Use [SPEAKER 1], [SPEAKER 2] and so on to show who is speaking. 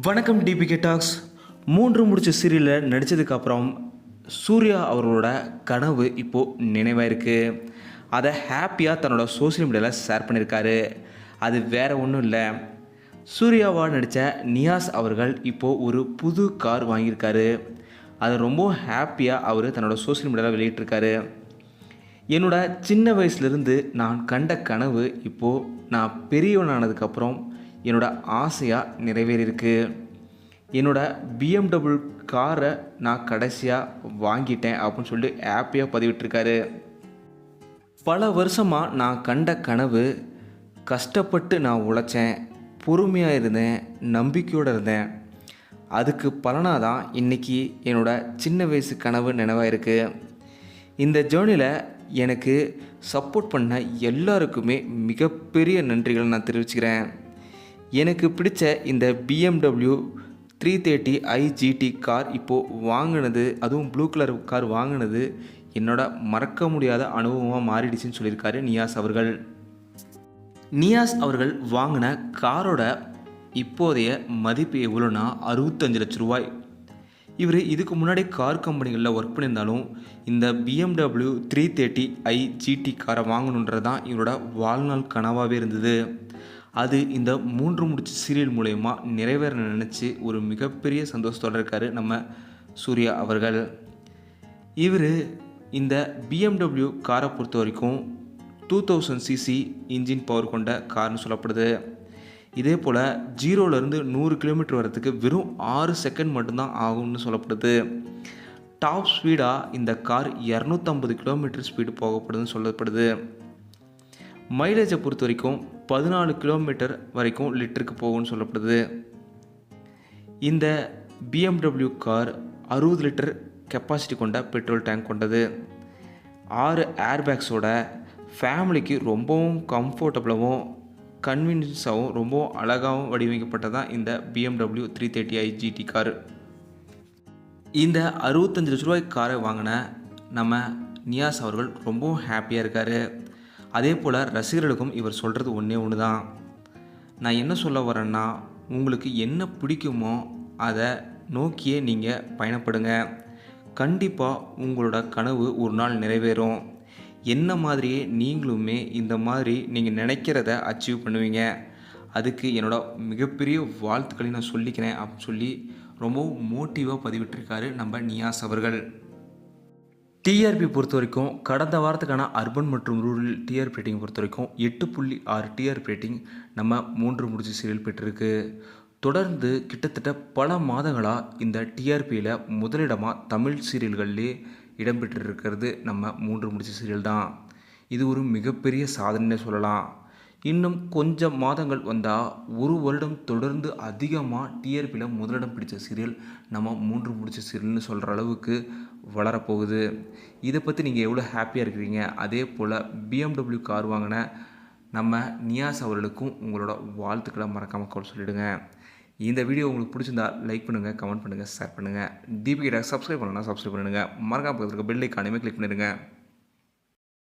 [SPEAKER 1] வணக்கம் DPK tax. 3 முடிச்ச சீரியலில் நடித்ததுக்கப்புறம் சூர்யா அவர்களோட கனவு இப்போது நினைவாயிருக்கு. அதை ஹாப்பியாக தன்னோட சோஷியல் மீடியாவில் ஷேர் பண்ணியிருக்காரு. அது வேறு ஒன்றும் இல்லை, சூர்யாவாக நடித்த நியாஸ் அவர்கள் இப்போது ஒரு புது கார் வாங்கியிருக்காரு. அதை ரொம்ப ஹாப்பியாக அவர் தன்னோட சோஷியல் மீடியாவில் வெளியிட்டிருக்காரு. என்னோட சின்ன வயசுலேருந்து நான் கண்ட கனவு இப்போது நான் பெரியவனானதுக்கப்புறம் என்னோட ஆசையாக நிறைவேறியிருக்கு. என்னோட BMW காரை நான் கடைசியாக வாங்கிட்டேன் அப்படின்னு சொல்லிட்டு ஹாப்பியாக பதிவிட்டிருக்காரு. பல வருஷமாக நான் கண்ட கனவு, கஷ்டப்பட்டு நான் உழைச்சேன், பொறுமையாக இருந்தேன், நம்பிக்கையோடு இருந்தேன். அதுக்கு பலனாக தான் இன்றைக்கி என்னோட சின்ன வயசு கனவு நினைவாயிருக்கு. இந்த ஜேர்னியில் எனக்கு சப்போர்ட் பண்ண எல்லாருக்குமே மிகப்பெரிய நன்றிகளை நான் தெரிவிச்சுக்கிறேன். எனக்கு பிடிச்ச இந்த BMW 330i GT கார் இப்போது வாங்கினது, அதுவும் ப்ளூ கலர் கார் வாங்கினது என்னோட மறக்க முடியாத அனுபவமாக மாறிடுச்சுன்னு சொல்லியிருக்காரு நியாஸ் அவர்கள். நியாஸ் அவர்கள் வாங்கின காரோட இப்போதைய மதிப்பு எவ்வளோனா 65 லட்ச ரூபாய். இவர் இதுக்கு முன்னாடி கார் கம்பெனிகளில் ஒர்க் பண்ணியிருந்தாலும் இந்த BMW 330i GT காரை வாங்கணுன்றது தான் இவரோட வாழ்நாள் கனவாகவே இருந்தது. அது இந்த 3 முடிச்ச சீரியல் மூலயமா நிறைவேற நினச்சி ஒரு மிகப்பெரிய சந்தோஷத்தோடு இருக்கார் நம்ம சூர்யா அவர்கள். இவர் இந்த BMW காரை பொறுத்த வரைக்கும் 2000cc இன்ஜின் பவர் கொண்ட கார்னு சொல்லப்படுது. இதே போல் 0லேருந்து 100 கிலோமீட்டர் வரத்துக்கு வெறும் 6 செகண்ட் மட்டும்தான் ஆகும்னு சொல்லப்படுது. டாப் ஸ்பீடாக இந்த கார் 250 கிலோமீட்டர் ஸ்பீடு போகப்படுதுன்னு சொல்லப்படுது. மைலேஜை பொறுத்த வரைக்கும் 14 கிலோமீட்டர் வரைக்கும் லிட்டருக்கு போகும்னு சொல்லப்படுது. இந்த BMW கார் 60 லிட்டர் கெப்பாசிட்டி கொண்ட பெட்ரோல் டேங்க் கொண்டது. 6 ஏர்பேக்ஸோட ஃபேமிலிக்கு ரொம்பவும் கம்ஃபர்டபுளாகவும் கன்வீனியன்ஸாகவும் ரொம்பவும் அழகாகவும் வடிவமைக்கப்பட்டதான் இந்த BMW 330i GT கார். இந்த 65 லட்ச ரூபாய் காரை வாங்கின நம்ம நியாஸ் அவர்கள் ரொம்பவும் ஹாப்பியாக இருக்கார். அதே போல் ரசிகர்களுக்கும் இவர் சொல்கிறது ஒன்றே ஒன்று தான். நான் என்ன சொல்ல வரேன்னா, உங்களுக்கு என்ன பிடிக்குமோ அதை நோக்கியே நீங்கள் பயணப்படுங்க. கண்டிப்பாக உங்களோட கனவு ஒரு நாள் நிறைவேறும். என்ன மாதிரியே நீங்களுமே இந்த மாதிரி நீங்கள் நினைக்கிறத அச்சீவ் பண்ணுவீங்க. அதுக்கு என்னோட மிகப்பெரிய வாழ்த்துக்களை நான் சொல்லிக்கிறேன் அப்படின்னு சொல்லி ரொம்பவும் மோட்டிவாக பதிவிட்டிருக்காரு நம்ம நியாஸ் அவர்கள். டிஆர்பி பொறுத்த வரைக்கும் கடந்த வாரத்துக்கான அர்பன் மற்றும் ரூரல் டிஆர்பி ரேட்டிங் பொறுத்த வரைக்கும் 8.6 டிஆர்பி ரேட்டிங் நம்ம 3 முடிச்சு சீரியல் பெற்றிருக்கு. தொடர்ந்து கிட்டத்தட்ட பல மாதங்களாக இந்த டிஆர்பியில் முதலிடமாக தமிழ் சீரியல்கள்லேயே இடம்பெற்றிருக்கிறது நம்ம 3 முடிச்சு சீரியல் தான். இது ஒரு மிகப்பெரிய சாதனைன்னு சொல்லலாம். இன்னும் கொஞ்சம் மாதங்கள் வந்தால் ஒரு வருடம் தொடர்ந்து அதிகமாக டிஆர்பியில் முதலிடம் பிடிச்ச சீரியல் நம்ம 3 முடிச்ச சீரியல்னு சொல்கிற அளவுக்கு வளரப்போகுது. இதை பற்றி நீங்கள் எவ்வளோ ஹாப்பியாக இருக்கிறீங்க? அதே போல் BMW கார் வாங்கின நம்ம நியாஸ் அவர்களுக்கும் உங்களோட வாழ்த்துக்களை மறக்காமல் சொல்லிவிடுங்க. இந்த வீடியோ உங்களுக்கு பிடிச்சிருந்தா லைக் பண்ணுங்கள், கமெண்ட் பண்ணுங்கள், ஷேர் பண்ணுங்கள். டிபிகே டாக்ஸ் சப்ஸ்கிரைப் பண்ணணும்னா சப்ஸ்கிரைப் பண்ணிடுங்க. மறக்காம பக்கத்தில் இருக்க பெல் ஐக்கானையுமே கிளிக் பண்ணிடுங்க.